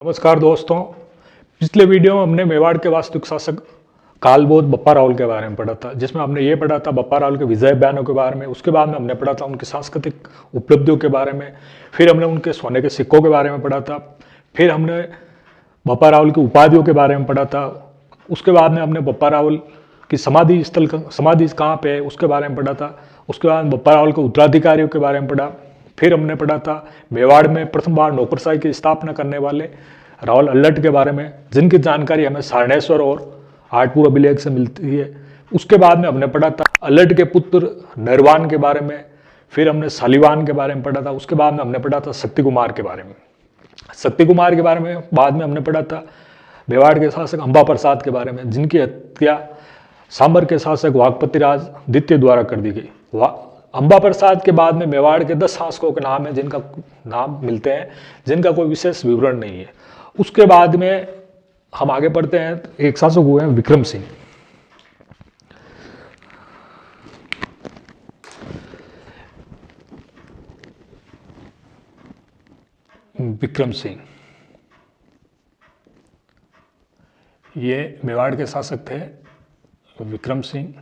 नमस्कार दोस्तों। पिछले वीडियो में हमने मेवाड़ के वास्तविक शासक कालबोध बप्पा रावल के बारे में पढ़ा था, जिसमें हमने ये पढ़ा था बप्पा रावल के विजय बयानों के बारे में। उसके बाद में हमने पढ़ा था उनकी सांस्कृतिक उपलब्धियों के बारे में। फिर हमने उनके सोने के सिक्कों के बारे में पढ़ा था। फिर हमने बप्पा रावल की उपाधियों के बारे में पढ़ा था। उसके बाद में हमने बप्पा रावल की समाधि कहाँ पे है उसके बारे में पढ़ा था। उसके बाद बप्पा रावल के उत्तराधिकारियों के बारे में पढ़ा। फिर हमने पढ़ा था मेवाड़ में प्रथम बार नौकरशाही की स्थापना करने वाले रावल अल्लट के बारे में, जिनकी जानकारी हमें सारनेश्वर और हाटपुर अभिलेख से मिलती है। उसके बाद में हमने पढ़ा था अल्लट के पुत्र नरवान के बारे में। फिर हमने सालीवान के बारे में पढ़ा था। उसके बाद में हमने पढ़ा था शक्ति कुमार के बारे में। शक्ति कुमार के बारे में बाद में हमने पढ़ा था मेवाड़ के शासक अंबा प्रसाद के बारे में, जिनकी हत्या सांबर के शासक वाघपति राज द्वितीय द्वारा कर दी गई। अंबा प्रसाद के बाद में मेवाड़ के 10 शासकों के नाम है, जिनका नाम मिलते हैं, जिनका कोई विशेष विवरण नहीं है। उसके बाद में हम आगे बढ़ते हैं। एक शासक हुए हैं विक्रम सिंह। विक्रम सिंह ये मेवाड़ के शासक थे। विक्रम सिंह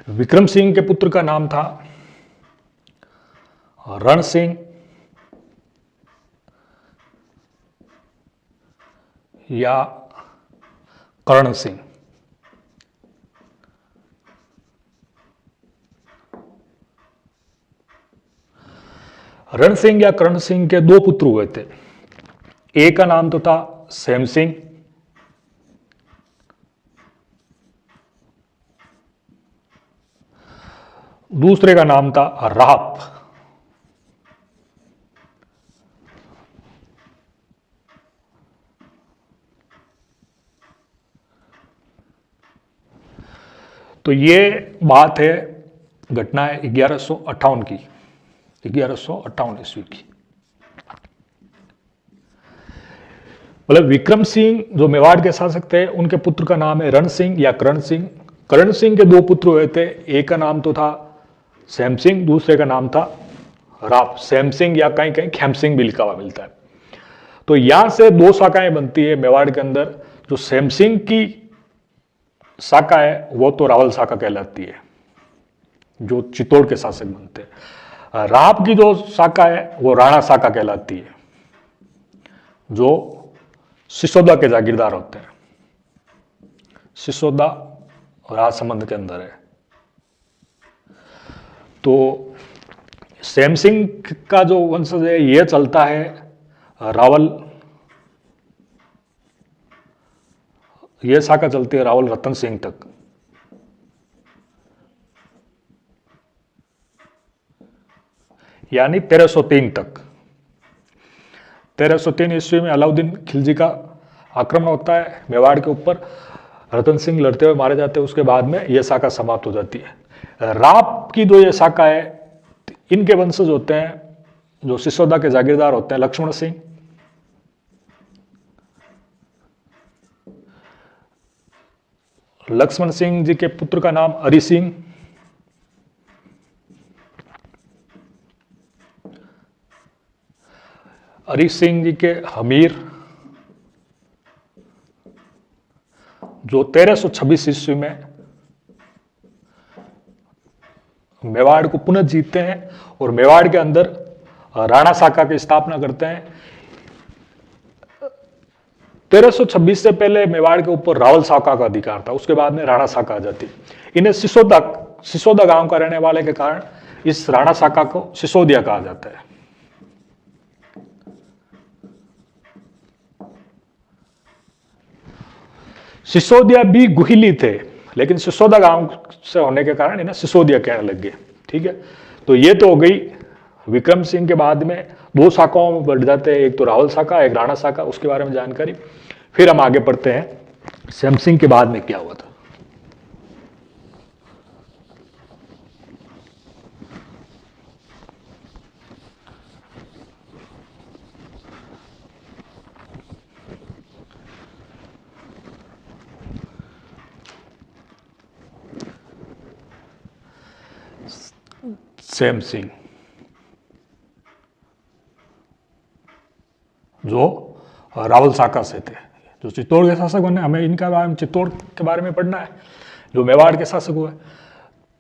विक्रम सिंह के पुत्र का नाम था रण सिंह या कर्ण सिंह। रण सिंह या कर्ण सिंह के 2 पुत्र हुए थे। एक का नाम तो था सेम सिंह, दूसरे का नाम था राप। तो ये बात है, घटना है 1158 की, 1158 ईस्वी की। मतलब विक्रम सिंह जो मेवाड़ के शासक थे, उनके पुत्र का नाम है रण सिंह या कर्ण सिंह। कर्ण सिंह के 2 पुत्र हुए थे। एक का नाम तो था सैम सिंह, दूसरे का नाम था राप। सैम सिंह या कहीं कहीं खेम सिंह भी लिखा हुआ मिलता है। तो यहां से 2 शाखाएं बनती है मेवाड़ के अंदर। जो सैम सिंह की शाखा है वो तो रावल शाखा कहलाती है, जो चित्तौड़ के शासक बनते हैं। राप की जो शाखा है वो राणा शाखा कहलाती है, जो सिसोदा के जागीरदार होते हैं। सिसोदा राजसमंद के अंदर है। तो सैम सिंह का जो वंशज है ये चलता है रावल, ये शाखा चलती है रावल रतन सिंह तक। यानी 1303 तक। 1303 ईस्वी में अलाउद्दीन खिलजी का आक्रमण होता है मेवाड़ के ऊपर। रतन सिंह लड़ते हुए मारे जाते हैं। उसके बाद में यह शाखा समाप्त हो जाती है। राप की जो ये शाखा है, इनके वंशज होते हैं जो सिसोदा के जागीरदार होते हैं लक्ष्मण सिंह, लक्ष्मण सिंह जी के पुत्र का नाम हरि सिंह, हरि सिंह जी के हमीर, जो 1326 ईस्वी में मेवाड़ को पुनः जीतते हैं और मेवाड़ के अंदर राणा शाखा की स्थापना करते हैं। 1326 से पहले मेवाड़ के ऊपर रावल शाखा का अधिकार था। उसके बाद में राणा शाखा आ जाती। इन्हें सिसोदा गांव का रहने वाले के कारण इस राणा शाखा को सिसोदिया कहा जाता है। सिसोदिया भी गुहिली थे, लेकिन सिसोदा गांव से होने के कारण इन्हें सिसोदिया कहने लग गए। ठीक है, तो ये तो हो गई विक्रम सिंह के बाद में 2 शाखाओं में बढ़ जाते हैं, एक तो रावल शाखा, एक राणा शाखा, उसके बारे में जानकारी। फिर हम आगे पढ़ते हैं सैम सिंह के बाद में क्या हुआ था। सैम सिंह जो रावल शाखा से थे। जो चित्तौड़ के शासक बने, हमें इनका बारे में, चित्तौड़ के बारे में पढ़ना है, जो मेवाड़ के शासक हुए।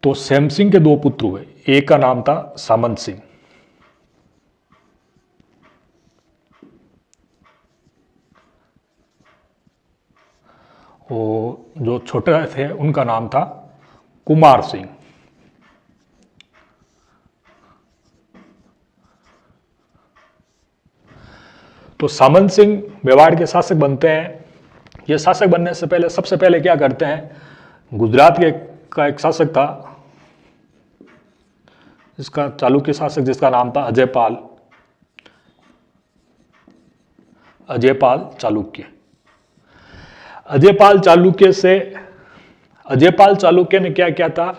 तो सैम सिंह के दो पुत्र हुए, एक का नाम था सामंत सिंह, और जो छोटे थे उनका नाम था कुमार सिंह। तो सामंत सिंह मेवाड़ के शासक बनते हैं। ये शासक बनने से पहले सबसे पहले क्या करते हैं, गुजरात के का एक शासक था, इसका चालुक्य शासक, जिसका नाम था अजयपाल चालुक्य। अजयपाल चालुक्य ने क्या किया था,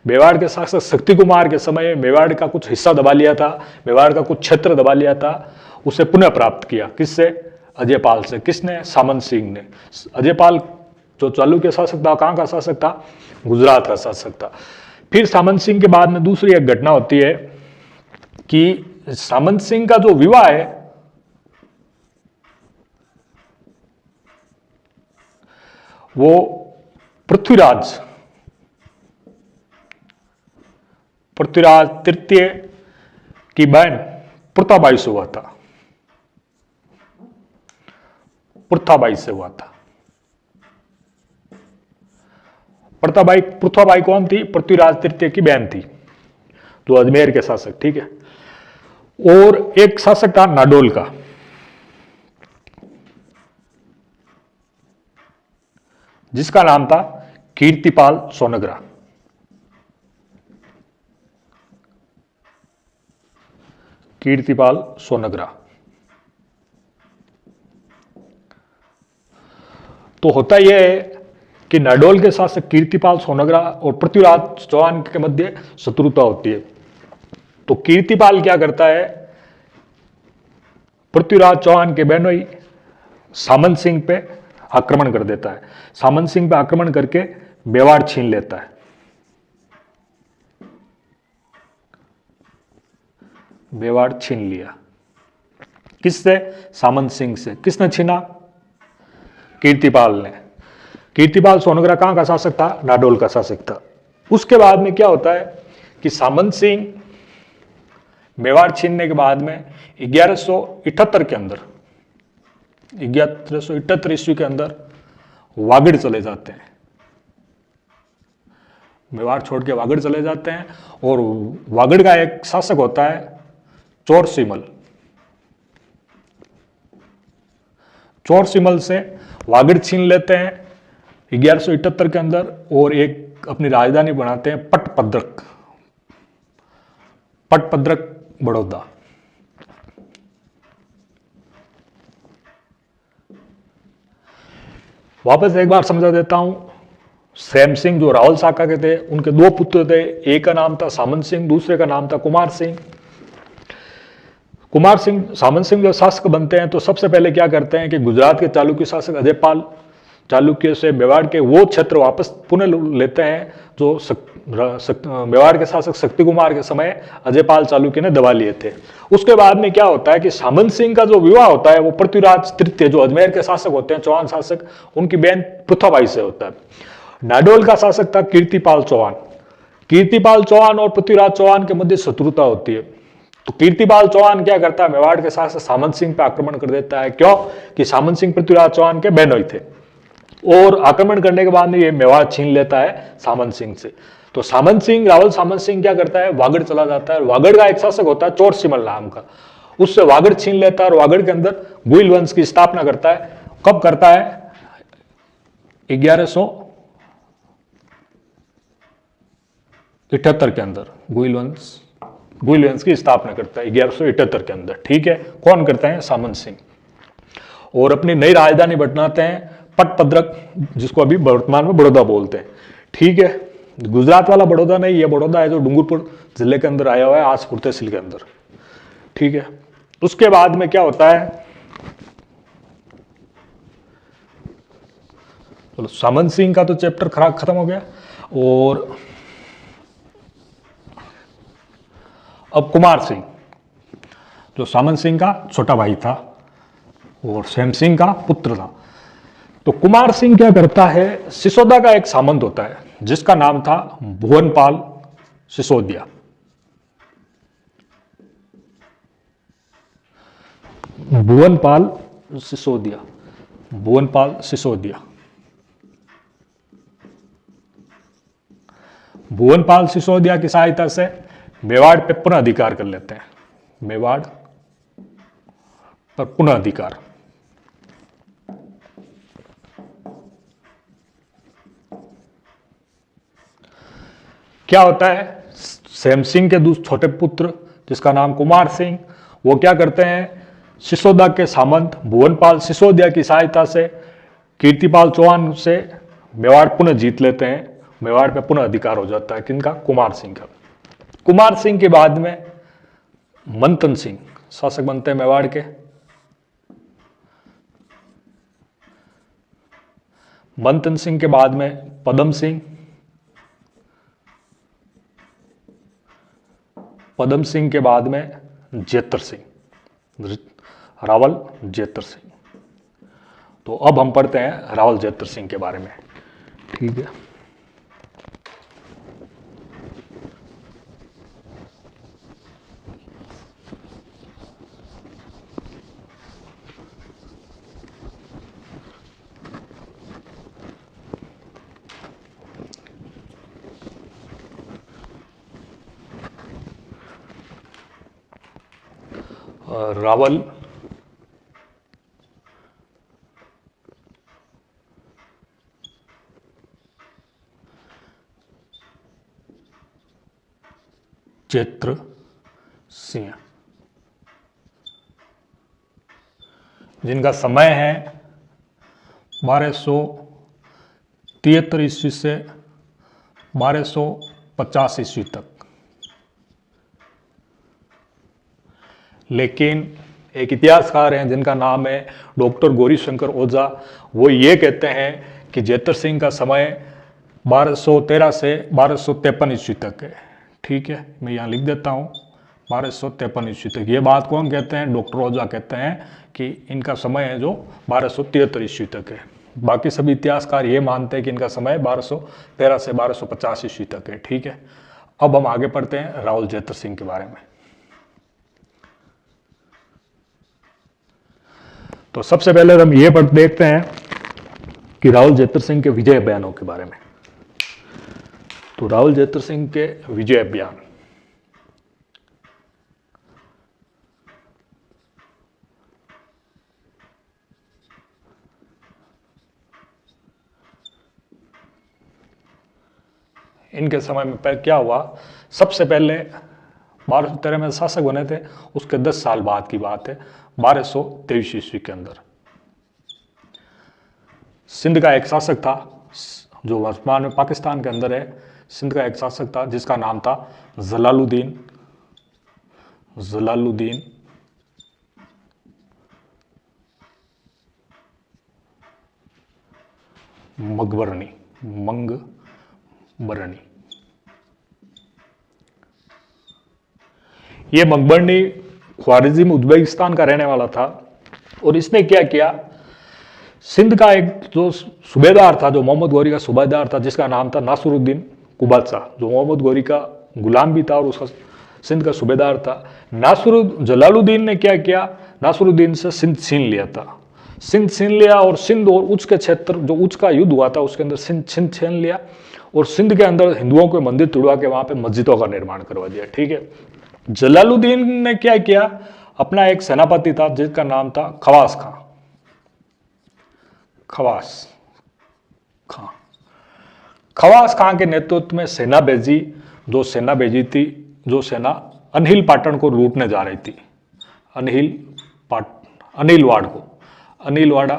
मेवाड़ के शासक शक्ति कुमार के समय मेवाड़ का कुछ हिस्सा दबा लिया था, मेवाड़ का कुछ क्षेत्र दबा लिया था, उसे पुनः प्राप्त किया। किससे? अजयपाल से। किसने? सामंत सिंह ने। अजयपाल जो चालुक्य शासक था, कहाँ का शासक था? गुजरात का शासक था। फिर सामंत सिंह के बाद में दूसरी एक घटना होती है कि सामंत सिंह का जो विवाह है वो पृथ्वीराज तृतीय की बहन पृथ्वाबाई से हुआ था। पृथ्वाबाई कौन थी? पृथ्वीराज तृतीय की बहन थी, जो अजमेर के शासक, ठीक है। और एक शासक था नाडोल का, जिसका नाम था कीर्तिपाल सोनग्रा। तो होता यह है कि नाडोल के शासक कीर्तिपाल सोनग्रा और पृथ्वीराज चौहान के मध्य शत्रुता होती है। तो कीर्तिपाल क्या करता है, पृथ्वीराज चौहान के बहनोई सामंत सिंह पे आक्रमण कर देता है। सामंत सिंह पे आक्रमण करके मेवाड़ छीन लेता है। मेवाड़ छीन लिया। किससे? सामंत सिंह से। किसने छीना? कीर्तिपाल ने। कीर्तिपाल सोनग्रा कहां का शासक था? नाडोल का शासक था। उसके बाद में क्या होता है कि सामंत सिंह मेवाड़ छीनने के बाद में 1178 के अंदर, 1178 ईस्वी के अंदर वागड़ चले जाते हैं। मेवाड़ छोड़ के वागड़ चले जाते हैं, और वागड़ का एक शासक होता है चोरसिमल। चोरसिमल से वागड़ छीन लेते हैं 1178 के अंदर, और एक अपनी राजधानी बनाते हैं पटपद्रक बड़ौदा। वापस एक बार समझा देता हूं। सैम सिंह जो रावल शाखा के थे, उनके दो पुत्र थे, एक का नाम था सामंत सिंह, दूसरे का नाम था कुमार सिंह। सामंत सिंह जो शासक बनते हैं तो सबसे पहले क्या करते हैं कि गुजरात के चालुक्य शासक अजयपाल चालुक्य से मेवाड़ के वो क्षेत्र वापस पुनः लेते हैं जो मेवाड़ के शासक शक्ति कुमार के समय अजयपाल चालुक्य ने दबा लिए थे। उसके बाद में क्या होता है कि सामंत सिंह का जो विवाह होता है वो पृथ्वीराज तृतीय, जो अजमेर के शासक होते हैं, चौहान शासक, उनकी बहन पृथ्वाबाई से होता है। नाडोल का शासक था कीर्तिपाल चौहान और पृथ्वीराज चौहान के मध्य शत्रुता होती है। तो कीर्तिपाल चौहान क्या करता है, मेवाड़ के शासक सामंत सिंह पर आक्रमण कर देता है। क्यों? कि सामंत सिंह पृथ्वीराज चौहान के बहनोई थे, और आक्रमण करने के बाद में ये मेवाड़ छीन लेता है सामंत सिंह से। तो रावल सामंत सिंह क्या करता है, वागड़ चला जाता है। वागड़ का एक शासक होता है चोरसिमल नाम का, उससे वागड़ छीन लेता है और वागड़ के अंदर गुइल वंश की स्थापना करता है। कब करता है? 1178 के अंदर गुइल वंश की स्थापना करता है 1178 के अंदर, ठीक है। कौन करता है? सामंत सिंह। और अपनी नई राजधानी बनाते हैं पटपद्रक, जिसको अभी वर्तमान में बड़ौदा बोलते हैं, ठीक है। गुजरात वाला बड़ौदा नहीं, ये बड़ौदा है जो डूंगरपुर जिले के अंदर आया हुआ है, आसपुर तहसील के अंदर, ठीक है। उसके बाद में क्या होता है, चलो सामंत सिंह का तो चैप्टर खत्म हो गया। और अब कुमार सिंह, जो सामंत सिंह का छोटा भाई था, और सेम सिंह का पुत्र था। तो कुमार सिंह क्या करता है, सिसोदा का एक सामंत होता है जिसका नाम था भुवनपाल सिसोदिया। भुवनपाल सिसोदिया, भुवनपाल सिसोदिया। भुवनपाल सिसोदिया की सहायता से मेवाड़ पे पुनः अधिकार कर लेते हैं, मेवाड़ पर पुनः अधिकार। क्या होता है, सेम सिंह के छोटे पुत्र जिसका नाम कुमार सिंह, वो क्या करते हैं, सिसोदा के सामंत भुवनपाल सिसोदिया की सहायता से कीर्तिपाल चौहान से मेवाड़ पुनः जीत लेते हैं। मेवाड़ पे पुनः अधिकार हो जाता है किनका, कुमार सिंह का। कुमार सिंह के बाद में मंथन सिंह शासक बनते हैं मेवाड़ के। मंथन सिंह के बाद में पदम सिंह, पदम सिंह के बाद में जेतर सिंह, रावल जेतर सिंह। तो अब हम पढ़ते हैं रावल जेतर सिंह के बारे में, ठीक है। रावल जेतर सिंह, जिनका समय है 1273 ईस्वी से 1250 ईस्वी तक। लेकिन एक इतिहासकार हैं जिनका नाम है डॉक्टर गौरीशंकर ओझा, वो ये कहते हैं कि जेतर सिंह का समय 1213 से 1253 ईस्वी तक है, ठीक है। मैं यहाँ लिख देता हूँ 1253 ईस्वी तक। ये बात कौन कहते हैं, डॉक्टर ओझा कहते हैं कि इनका समय है जो 1273 ईस्वी तक है। बाकी सभी इतिहासकार ये मानते हैं कि इनका समय 1213 से 1250 ईस्वी तक है, ठीक है। अब हम आगे पढ़ते हैं रावल जेतर सिंह के बारे में। तो सबसे पहले हम ये देखते हैं कि रावल जेतर सिंह के विजय अभियानों के बारे में। तो रावल जेतर सिंह के विजय अभियान, इनके समय में क्या हुआ, सबसे पहले 1213 में शासक बने थे, उसके 10 साल बाद की बात है, 1223 ईस्वी के अंदर सिंध का एक शासक था जो वर्तमान में पाकिस्तान के अंदर है। सिंध का एक शासक था जिसका नाम था जलालुद्दीन मंगबरनी। ये मंगबरनी ख्वारिज़म उज़्बेकिस्तान का रहने वाला था और इसने क्या किया, सिंध का एक जो सूबेदार था, जो मोहम्मद गौरी का सूबेदार था, जिसका नाम था नासरुद्दीन कुबाद शाह, जो मोहम्मद गौरी का गुलाम भी था और उसका सिंध का सूबेदार था। जलालुद्दीन ने क्या किया, नासरुद्दीन से सिंध छीन लिया था। सिंध छीन लिया और सिंध और उच्च के क्षेत्र, जो उच्च का युद्ध हुआ था उसके अंदर सिंध छीन लिया और सिंध के अंदर हिंदुओं के मंदिर तुड़वा के वहां पे मस्जिदों का निर्माण करवा दिया, ठीक है। जलालुद्दीन ने क्या किया, अपना एक सेनापति था जिसका नाम था खवास खां के नेतृत्व में सेना भेजी, जो सेना अनहिल पाटन को लूटने जा रही थी, अनिलवाड़ा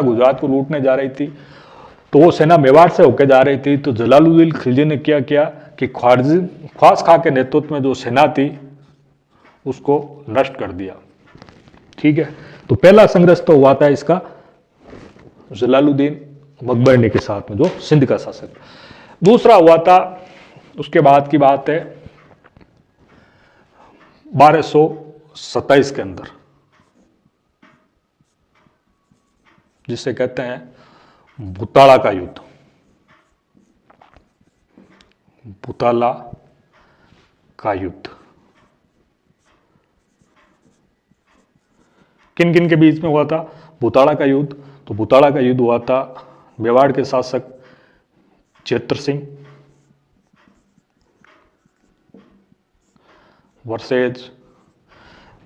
गुजरात को लूटने जा रही थी। तो वो सेना मेवाड़ से होकर जा रही थी। तो जलालुद्दीन खिलजी ने क्या किया कि ख्वास खां के नेतृत्व में जो सेना थी उसको नष्ट कर दिया, ठीक है। तो पहला संघर्ष तो हुआ था इसका जलालुद्दीन मंगबरनी के साथ में, जो सिंध का शासक। दूसरा हुआ था, उसके बाद की बात है 1227 के अंदर, जिसे कहते हैं भूताला का युद्ध। भूताला का युद्ध किन किन के बीच में हुआ था? भूताला का युद्ध, तो भूताला का युद्ध हुआ था मेवाड़ के शासक जेतर सिंह वर्सेज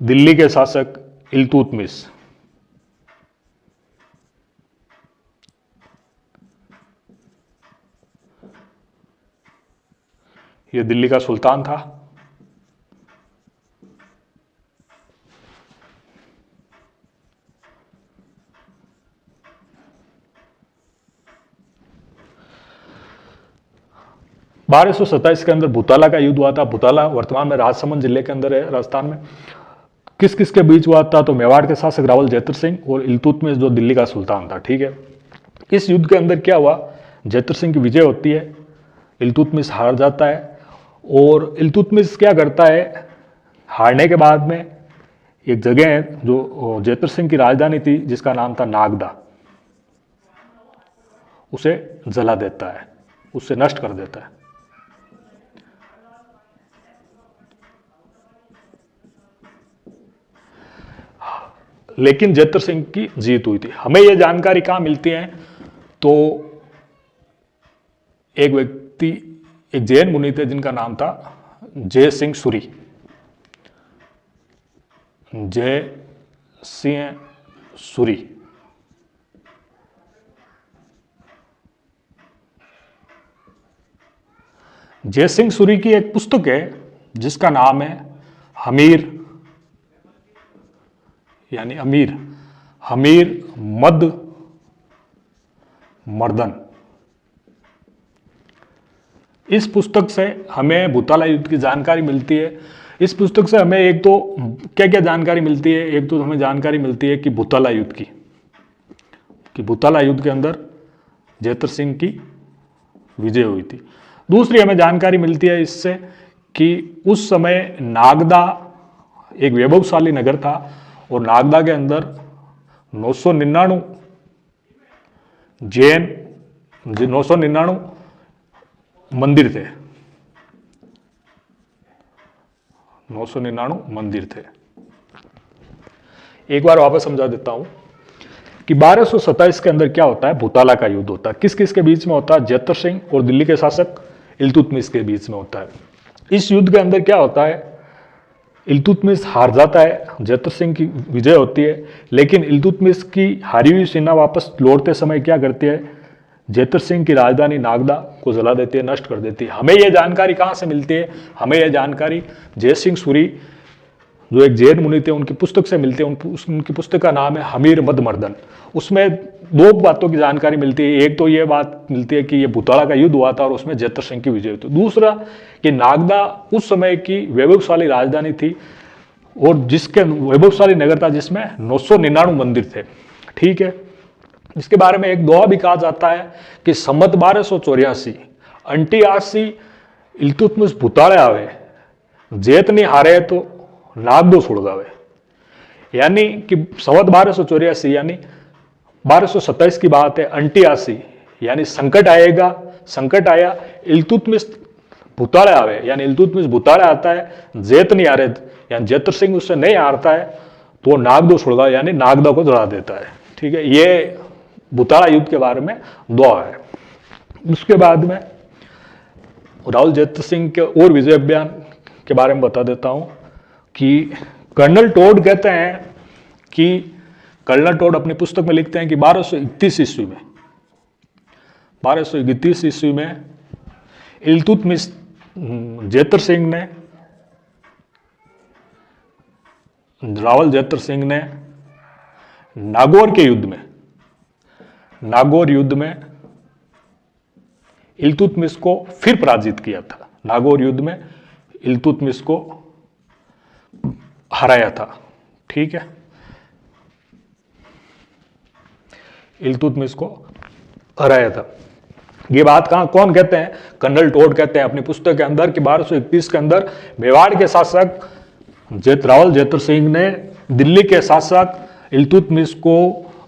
दिल्ली के शासक इल्तुतमिश। ये दिल्ली का सुल्तान था। बारह सौ सत्ताईस के अंदर भूताला का युद्ध हुआ था। भूताला वर्तमान में राजसमंद जिले के अंदर है, राजस्थान में। किस किस के बीच हुआ था? तो मेवाड़ के शासक रावल जेतर सिंह और इल्तुतमिश जो दिल्ली का सुल्तान था। ठीक है, इस युद्ध के अंदर क्या हुआ? जेतर सिंह की विजय होती है, इल्तुतमिश हार जाता है, और इल्तुतमिश क्या करता है, हारने के बाद में एक जगह है जो जेतर सिंह की राजधानी थी जिसका नाम था नागदा, उसे जला देता है, उससे नष्ट कर देता है। लेकिन जेतर सिंह की जीत हुई थी। हमें यह जानकारी कहां मिलती है? तो एक व्यक्ति, एक जैन मुनि थे जिनका नाम था जय सिंह सूरी। जय सिंह सूरी जय सिंह सूरी की एक पुस्तक है जिसका नाम है हमीर, यानी अमीर, हमीर मद मर्दन। इस पुस्तक से हमें भूताला युद्ध की जानकारी मिलती है। इस पुस्तक से हमें एक तो क्या क्या जानकारी मिलती है? एक तो हमें जानकारी मिलती है कि भूताला युद्ध की, कि भूताला युद्ध के अंदर जेतर सिंह की विजय हुई थी। दूसरी हमें जानकारी मिलती है इससे कि उस समय नागदा एक वैभवशाली नगर था और नागदा के अंदर 999 जैन 999 मंदिर थे। 999 मंदिर थे। एक बार वापस समझा देता हूं कि 1227 के अंदर क्या होता है? भूताला का युद्ध होता है। किस किस के बीच में होता है? जेतर सिंह और दिल्ली के शासक इल्तुतमिश के बीच में होता है। इस युद्ध के अंदर क्या होता है? इल्तुतमिश हार जाता है, जेतर सिंह की विजय होती है, लेकिन इल्तुतमिश की हारी हुई सेना वापस लौटते समय क्या करती है? जेतर सिंह की राजधानी नागदा को जला देती है, नष्ट कर देती है। हमें यह जानकारी कहाँ से मिलती है? हमें यह जानकारी जय सिंह सूरी जो एक जैन मुनि थे उनकी पुस्तक से मिलती है। उनकी पुस्तक का नाम है हमीर मद मर्दन। उसमें दो बातों की जानकारी मिलती है। एक तो ये बात मिलती है कि ये भूताला का युद्ध हुआ था और उसमें जेतर सिंह की विजय हुई। दूसरा कि नागदा उस समय की वैभवशाली राजधानी थी और जिसके वैभवशाली नगर था जिसमें 999 मंदिर थे। ठीक है, इसके बारे में एक दोहा भी कहा जाता है कि सम्मत 1284 अंटी आसी इल्तुतमिश भूताले आवे, जेत नहीं हारे तो नागदो छुड़गावे। यानी कि संवत 1284 यानी 1227 की बात है। अंटी आसी यानी संकट आएगा, संकट आया, इल्तुतमिश भूताले आवे यानी इल्तुतमिश भूताले आता है, जेत नहीं हारे यानी जेतर सिंह उससे नहीं हारता है तो नागदो छुड़गावे यानी नागदा को जला देता है। ठीक है, ये भूताला युद्ध के बारे में दोहा है। उसके बाद में रावल जेतर सिंह के और विजय अभियान के बारे में बता देता हूं कि कर्नल टोड कहते हैं कि कर्नल टोड अपनी पुस्तक में लिखते हैं कि 1231 ईस्वी में 1231 ईस्वी में इल्तुतमिश जेतर सिंह ने, रावल जेतर सिंह ने नागौर के युद्ध में, नागौर युद्ध में इल्तुतमिश को फिर पराजित किया था। नागौर युद्ध में इल्तुतमिश को हराया था। ठीक है, इल्तुतमिश को हराया था। ये बात कौन कहते हैं? कर्नल टोड कहते हैं अपनी पुस्तक के अंदर कि 1231 के अंदर मेवाड़ के शासक रावल जेतर सिंह ने दिल्ली के शासक इल्तुतमिश को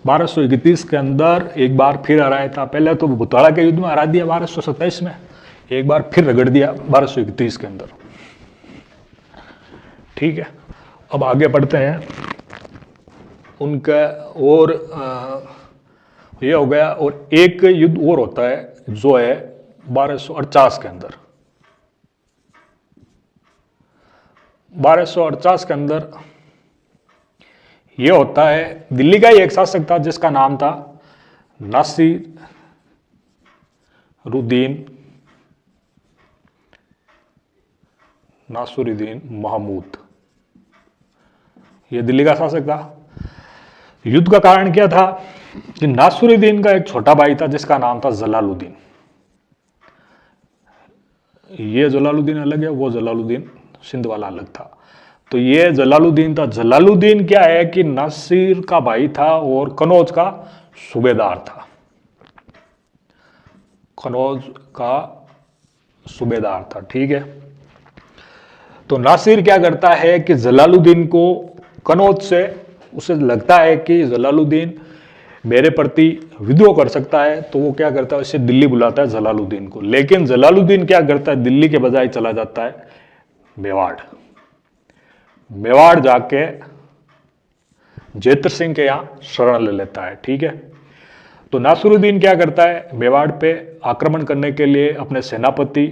1231 के अंदर एक बार फिर हराया था। पहले तो भुताड़ा के युद्ध में हरा दिया 1227 में, एक बार फिर रगड़ दिया 1231 के अंदर। ठीक है, अब आगे बढ़ते हैं। उनका और ये हो गया, और एक युद्ध और होता है जो है 1248 के अंदर। 1248 के अंदर ये होता है, दिल्ली का ही एक शासक था जिसका नाम था नासिरुद्दीन महमूद। ये दिल्ली का शासक था। युद्ध का कारण क्या था कि नासिरुद्दीन का एक छोटा भाई था जिसका नाम था जलालुद्दीन। ये जलालुद्दीन अलग है, वो जलालुद्दीन सिंध वाला अलग था। तो ये जलालुद्दीन था। जलालुद्दीन क्या है कि नासिर का भाई था और कनौज का सूबेदार था। कनौज का सूबेदार था। ठीक है, तो नासिर क्या करता है कि जलालुद्दीन को कनौज से उसे लगता है कि जलालुद्दीन मेरे प्रति विद्रोह कर सकता है, तो वो क्या करता है, उसे दिल्ली बुलाता है जलालुद्दीन को। लेकिन जलालुद्दीन क्या करता है, दिल्ली के बजाय चला जाता है मेवाड़। मेवाड़ जाके जेतर सिंह के यहां शरण ले लेता है। ठीक है, तो नासिरुद्दीन क्या करता है, मेवाड़ पे आक्रमण करने के लिए अपने सेनापति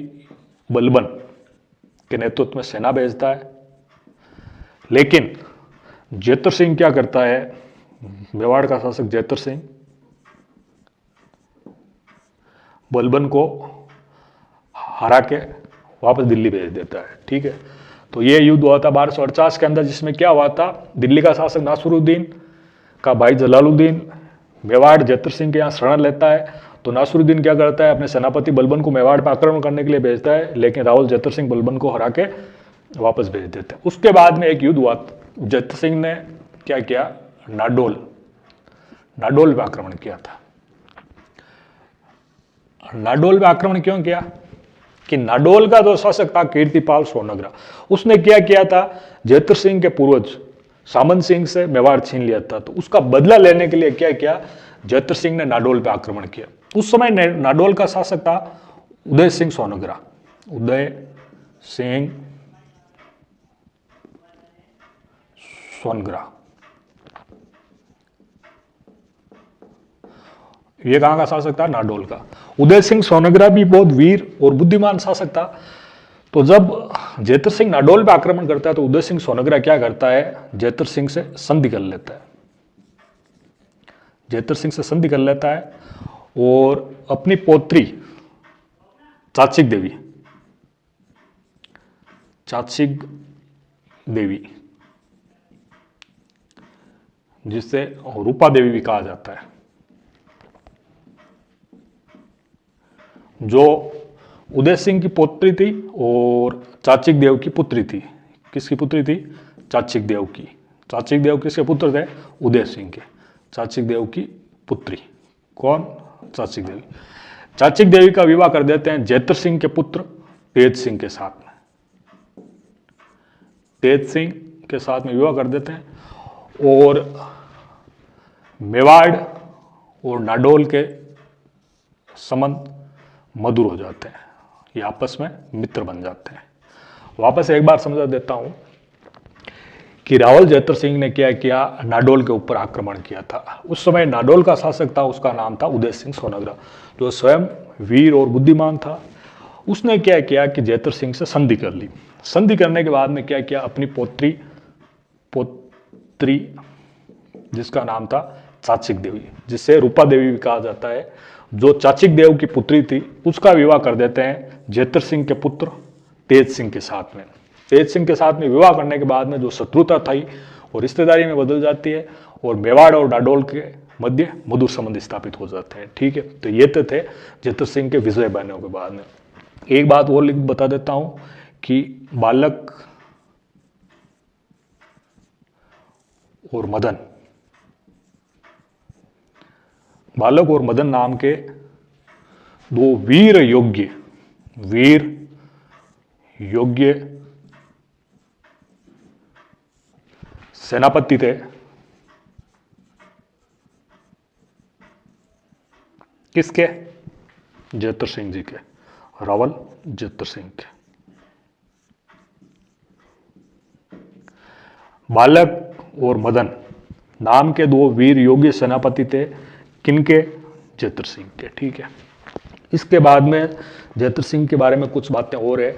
बलबन के नेतृत्व में सेना भेजता है। लेकिन जेतर सिंह क्या करता है, मेवाड़ का शासक जेतर सिंह बलबन को हरा के वापस दिल्ली भेज देता है। ठीक है, तो ये युद्ध हुआ था 1248 के अंदर, जिसमें क्या हुआ था, दिल्ली का शासक नासिरुद्दीन का भाई जलालुद्दीन मेवाड़ जेतर सिंह के यहाँ शरण लेता है। तो नासिरुद्दीन क्या करता है, अपने सेनापति बलबन को मेवाड़ पर आक्रमण करने के लिए भेजता है, लेकिन रावल जेतर सिंह बलबन को हरा के वापस भेज देते हैं। उसके बाद में एक युद्ध हुआ, जेतर सिंह ने क्या किया, नाडोल पर आक्रमण किया था। नाडोल पर आक्रमण क्यों किया कि नाडोल का जो शासक था कीर्तिपाल सोनग्रा, उसने क्या किया था, जेतर सिंह के पूर्वज सामंत सिंह से मेवाड़ छीन लिया था। तो उसका बदला लेने के लिए क्या किया, जेतर सिंह ने नाडोल पर आक्रमण किया। उस समय नाडोल का शासक था उदय सिंह सोनग्रा। उदय सिंह सोनग्रा, ये कहां का शासक था, नाडोल का। उदय सिंह सोनग्रा भी बहुत वीर और बुद्धिमान शासक था। तो जब जेतर सिंह नाडोल पर आक्रमण करता है तो उदय सिंह सोनग्रा क्या करता है, जेतर सिंह से संधि कर लेता है। जेतर सिंह से संधि कर लेता है और अपनी पोत्री चाचिक देवी, जिससे रूपा देवी भी कहा जाता है, जो उदय सिंह की पुत्री थी और चाचिक देव की पुत्री थी। किसकी पुत्री थी, चाचिक देव की। चाचिक देव किसके पुत्र थे, उदय सिंह के। चाचिक देव की पुत्री कौन, चाचिक देवी। चाचिक देवी का विवाह कर देते हैं जेतर सिंह के पुत्र तेज सिंह के साथ में। तेज सिंह के साथ में विवाह कर देते हैं और मेवाड़ और नाडोल के संबंध मधुर हो जाते हैं, ये आपस में मित्र बन जाते हैं। वापस एक बार समझा देता हूं कि रावल जेतर सिंह ने क्या किया, नाडोल के ऊपर आक्रमण किया था। उस समय नाडोल का शासक था, उसका नाम था उदय सिंह सोनग्रा, जो स्वयं वीर और बुद्धिमान था। उसने क्या किया कि जेतर सिंह से संधि कर ली। संधि करने के बाद में क्या किया, अपनी पोत्री जिसका नाम था चाचिक देवी, जिसे रूपा देवी भी कहा जाता है, जो चाचिक देव की पुत्री थी, उसका विवाह कर देते हैं जेतर सिंह के पुत्र तेज सिंह के साथ में। तेज सिंह के साथ में विवाह करने के बाद में जो शत्रुता थी वो रिश्तेदारी में बदल जाती है और मेवाड़ और नाडोल के मध्य मधुर संबंध स्थापित हो जाते हैं। ठीक है, तो ये तो थे जेतर सिंह के विजय बनने के बाद में। एक बात और बता देता हूं कि बालक और मदन नाम के दो वीर योग्य सेनापति थे। किसके? जेतर सिंह जी के, रावल जेतर सिंह के। बालक और मदन नाम के दो वीर योगी सेनापति थे, किनके? जेतर सिंह के। ठीक है, इसके बाद में जेतर सिंह के बारे में कुछ बातें और है,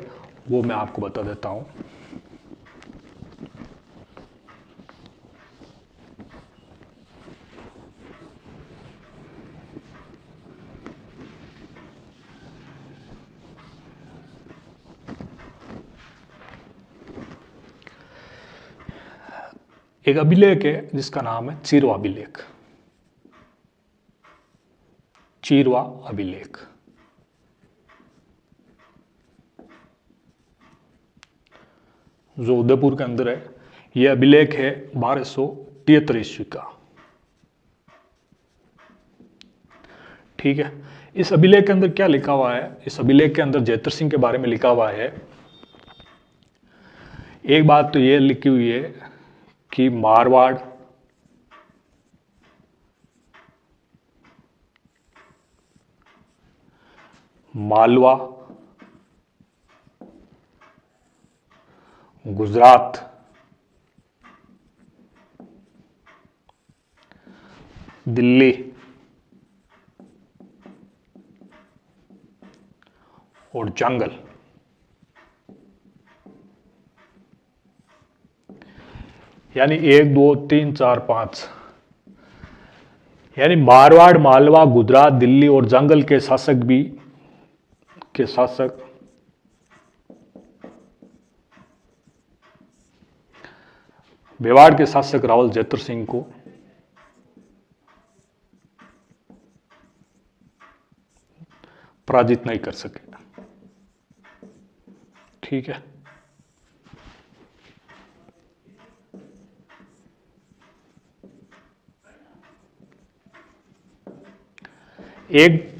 वो मैं आपको बता देता हूं। एक अभिलेख है जिसका नाम है चीरवा अभिलेख। चीरवा अभिलेख जो उदयपुर के अंदर है। यह अभिलेख है 1273 ईस्वी का। ठीक है, इस अभिलेख के अंदर क्या लिखा हुआ है? इस अभिलेख के अंदर जेतर सिंह के बारे में लिखा हुआ है, एक बात तो यह लिखी हुई है कि मारवाड़, मालवा, गुजरात, दिल्ली और जंगल, यानी 1 2 3 4 5, यानी मारवाड़, मालवा, गुजरात, दिल्ली और जंगल के शासक मेवाड़ के शासक रावल जेतर सिंह को पराजित नहीं कर सके। ठीक है, एक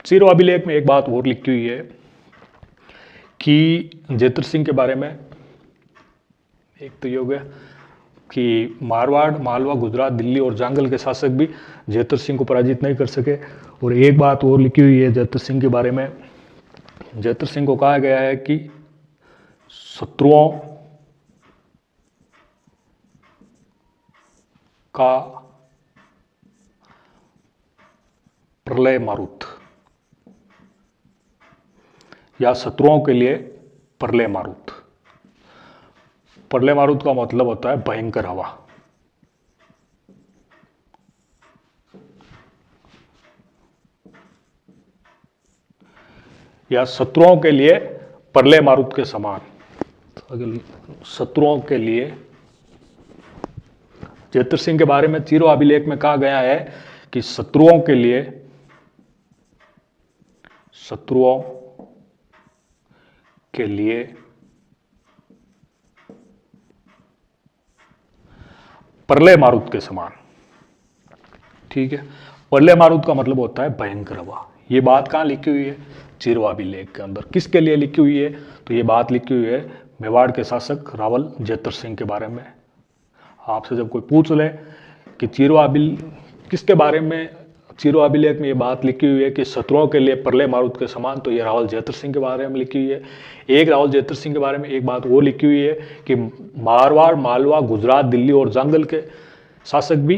चीरवा अभिलेख में एक बात और लिखी हुई है कि जेतर सिंह के बारे में, एक तो ये हो गया कि मारवाड़, मालवा, गुजरात, दिल्ली और जंगल के शासक भी जेतर सिंह को पराजित नहीं कर सके। और एक बात और लिखी हुई है जेतर सिंह के बारे में, जेतर सिंह को कहा गया है कि शत्रुओं का प्रलय मारुत, या शत्रुओं के लिए प्रलय मारुत। प्रलय मारुत का मतलब होता है भयंकर हवा। या शत्रुओं के लिए प्रलय मारुत के समान। अगर शत्रुओं के लिए जेतर सिंह के बारे में चीरवा अभिलेख में कहा गया है कि शत्रुओं के लिए प्रलय मारुत के समान। ठीक है, प्रलय मारुत का मतलब होता है भयंकर हवा। ये बात कहाँ लिखी हुई है? चीरवा अभिलेख के अंदर। किसके लिए लिखी हुई है? तो ये बात लिखी हुई है मेवाड़ के शासक रावल जेतर सिंह के बारे में। आपसे जब कोई पूछ ले कि किसके बारे में चीरवा अभिलेख में ये बात लिखी हुई है कि शत्रुओं के लिए प्रलय मारुत के समान, तो ये रावल जेतर सिंह के बारे में लिखी हुई है। एक रावल जेतर सिंह के बारे में एक बात वो लिखी हुई है कि मारवाड़, मालवा, गुजरात, दिल्ली और जंगल के शासक भी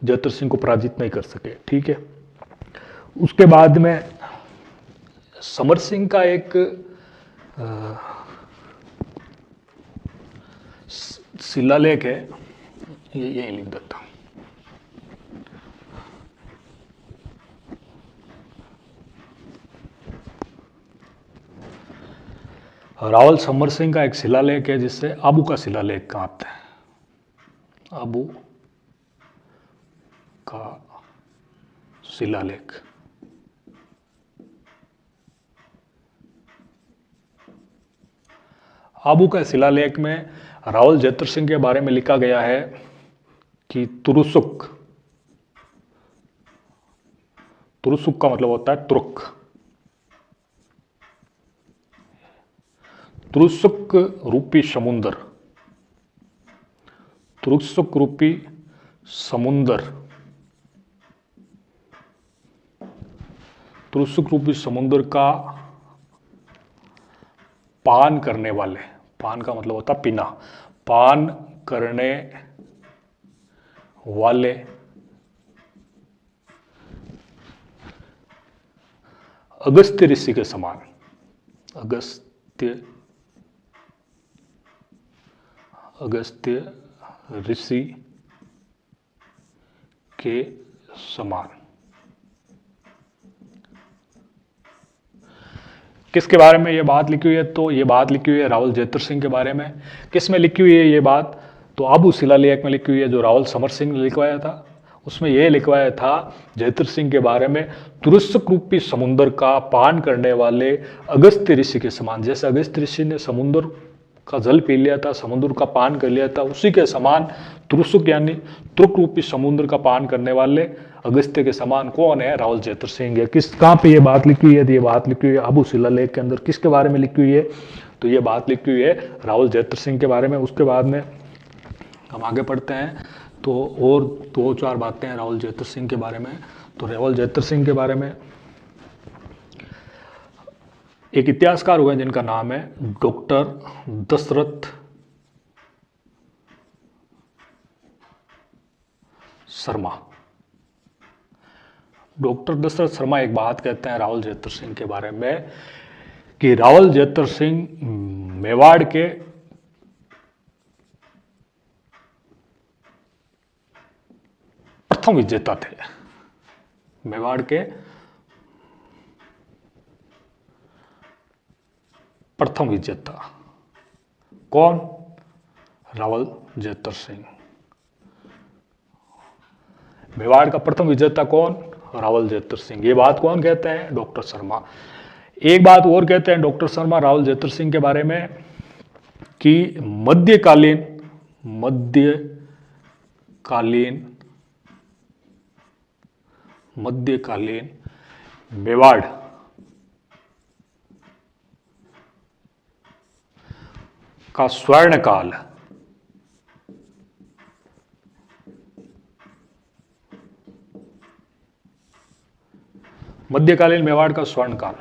जेतर सिंह को पराजित नहीं कर सके। ठीक है, उसके बाद में समर सिंह का एक शिलालेख है, ये यही लिख देता हूं। रावल समर सिंह का एक शिलालेख है जिससे आबू का शिलालेख कहते हैं। आबू का शिलालेख। आबू का शिलालेख में रावल जेतर सिंह के बारे में लिखा गया है कि तुरुसुक का मतलब होता है तुर्क। तुरुसुक रूपी समुंदर, तुरुसुक रूपी समुंदर तुरुष्क रूपी समुद्र का पान करने वाले, पान का मतलब होता पीना, पान करने वाले अगस्त्य ऋषि के समान, अगस्त्य ऋषि के समान। किसके बारे में ये बात लिखी हुई है? तो ये बात लिखी हुई है रावल जेतर सिंह के बारे में। किस में लिखी हुई है ये बात? तो आबू शिलालेख में लिखी हुई है, जो रावल समर सिंह ने लिखवाया था। उसमें यह लिखवाया था जेतर सिंह के बारे में, तुरुष्क रूपी समुद्र का पान करने वाले अगस्त्य ऋषि के समान। जैसे अगस्त्य ऋषि ने समुद्र का जल पी लिया था, समुद्र का पान कर लिया था, उसी के समान तुरुष्क यानी तुर्क रूपी समुद्र का पान करने वाले अगस्त्य के समान कौन है? रावल जेतर सिंह है। किस कहाँ पे ये बात लिखी हुई है? ये बात लिखी हुई है आबू शिलालेख के अंदर। किसके बारे में लिखी हुई है? तो ये बात लिखी हुई है रावल जेतर सिंह के बारे में। उसके बाद में हम आगे पढ़ते हैं, तो और 2-4 बातें हैं रावल जेतर सिंह के बारे में। तो रावल जेतर सिंह के बारे में एक इतिहासकार हुए जिनका नाम है डॉक्टर दशरथ शर्मा। डॉक्टर दशरथ शर्मा एक बात कहते हैं रावल जेतर सिंह के बारे में कि रावल जेतर सिंह मेवाड़ के प्रथम विजेता थे। मेवाड़ के प्रथम विजेता कौन? रावल जेतर सिंह। मेवाड़ का प्रथम विजेता कौन? रावल जेतर सिंह। ये बात कौन कहते हैं? डॉक्टर शर्मा। एक बात और कहते हैं डॉक्टर शर्मा रावल जेतर सिंह के बारे में कि मध्यकालीन मेवाड़ का स्वर्ण काल मध्यकालीन मेवाड़ का स्वर्ण काल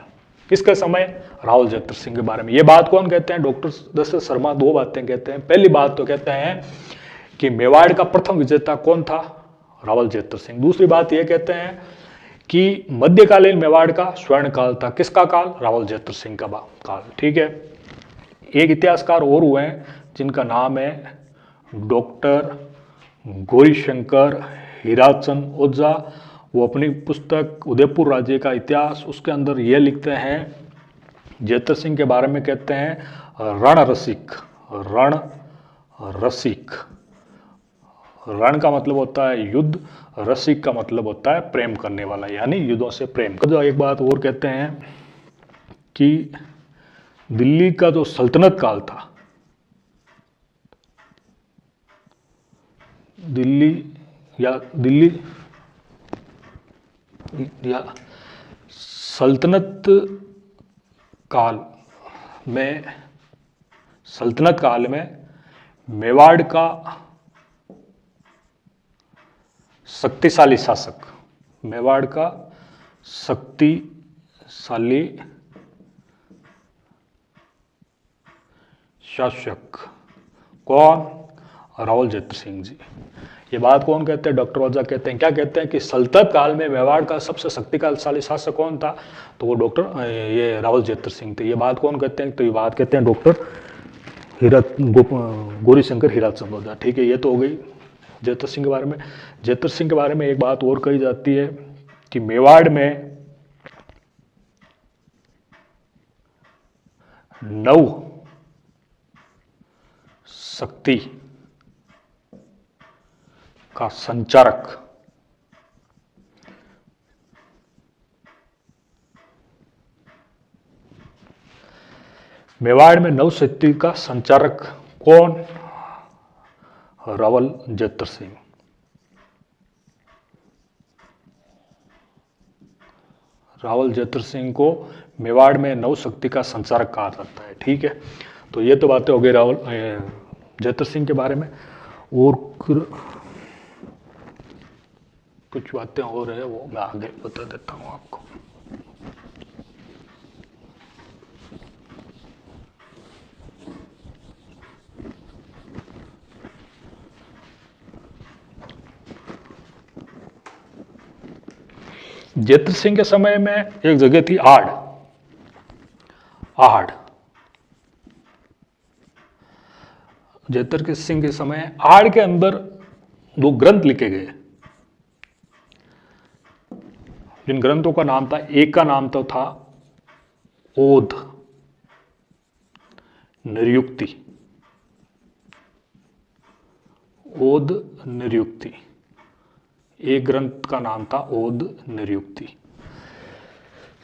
किसके समय? रावल जेतर सिंह के बारे में। ये बात कौन कहते हैं? डॉक्टर दशरथ शर्मा। 2 बातें कहते हैं। पहली बात तो कहते हैं कि मेवाड़ का प्रथम विजेता कौन था? रावल जेतर सिंह। दूसरी बात यह कहते हैं कि मध्यकालीन मेवाड़ का स्वर्ण काल था। किसका काल? रावल जेतर सिंह का काल। ठीक है। एक इतिहासकार और हुए हैं जिनका नाम है डॉक्टर गौरीशंकर हीराचंद ओझा। वो अपनी पुस्तक उदयपुर राज्य का इतिहास, उसके अंदर ये लिखते हैं जेतर सिंह के बारे में, कहते हैं रण रसिक। रण का मतलब होता है युद्ध, रसिक का मतलब होता है प्रेम करने वाला, यानी युद्धों से प्रेम। जो एक बात और कहते हैं कि दिल्ली का जो सल्तनत काल था, दिल्ली या सल्तनत काल में मेवाड़ का शक्तिशाली शासक कौन? रावल जेतर सिंह जी। ये बात कौन कहते हैं? डॉक्टर ओझा कहते हैं। क्या कहते हैं कि सल्तनत काल में मेवाड़ का सबसे शक्तिशाली शासक कौन था? तो वो ये रावल जेतर सिंह थे। ये बात कौन कहते हैं? तो ये बात कहते हैं डॉक्टर गौरीशंकर हीराचंद ओझा। ठीक है, ये तो हो गई जेतर सिंह के बारे में। जेतर सिंह के बारे में एक बात और कही जाती है कि मेवाड़ में 9 शक्ति का संचारक मेवाड़ में 9 शक्ति का संचारक कौन? रावल जेतर सिंह। रावल जेतर सिंह को मेवाड़ में 9 शक्ति का संचारक कहा जाता है। ठीक है, तो ये तो बातें हो गई रावल जेतर सिंह के बारे में। और कुछ बातें और है वो मैं आगे बता देता हूँ आपको। जेतर सिंह के समय में एक जगह थी आड़, आहड़। जेतर के सिंह के समय आड़ के अंदर दो ग्रंथ लिखे गए, जिन ग्रंथों का नाम था, एक का नाम तो था ओध निर्युक्ति, ओध निर्युक्ति। एक ग्रंथ का नाम था ओध निर्युक्ति।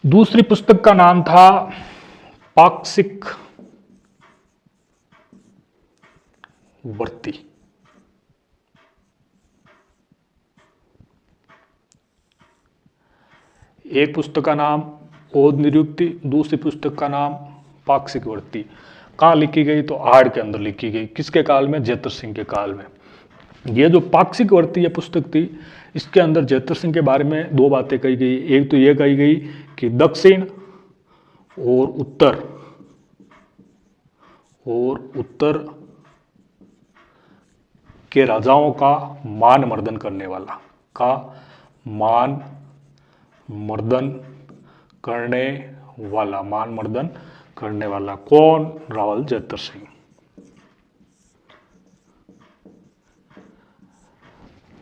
दूसरी पुस्तक का नाम था पाक्षिक वर्ती। एक पुस्तक का नाम ओध निर्युक्ति, दूसरी पुस्तक का नाम पाक्षिक वर्ती। कहाँ लिखी गई? तो आड़ के अंदर लिखी गई। किसके काल में? जेतर सिंह के काल में। ये जो पाक्षिक वर्ती ये पुस्तक थी, इसके अंदर जेतर सिंह के बारे में दो बातें कही गई। एक तो ये कही गई कि दक्षिण और उत्तर के राजाओं का मान मर्दन करने वाला, मान मर्दन करने वाला कौन? रावल जेतर सिंह।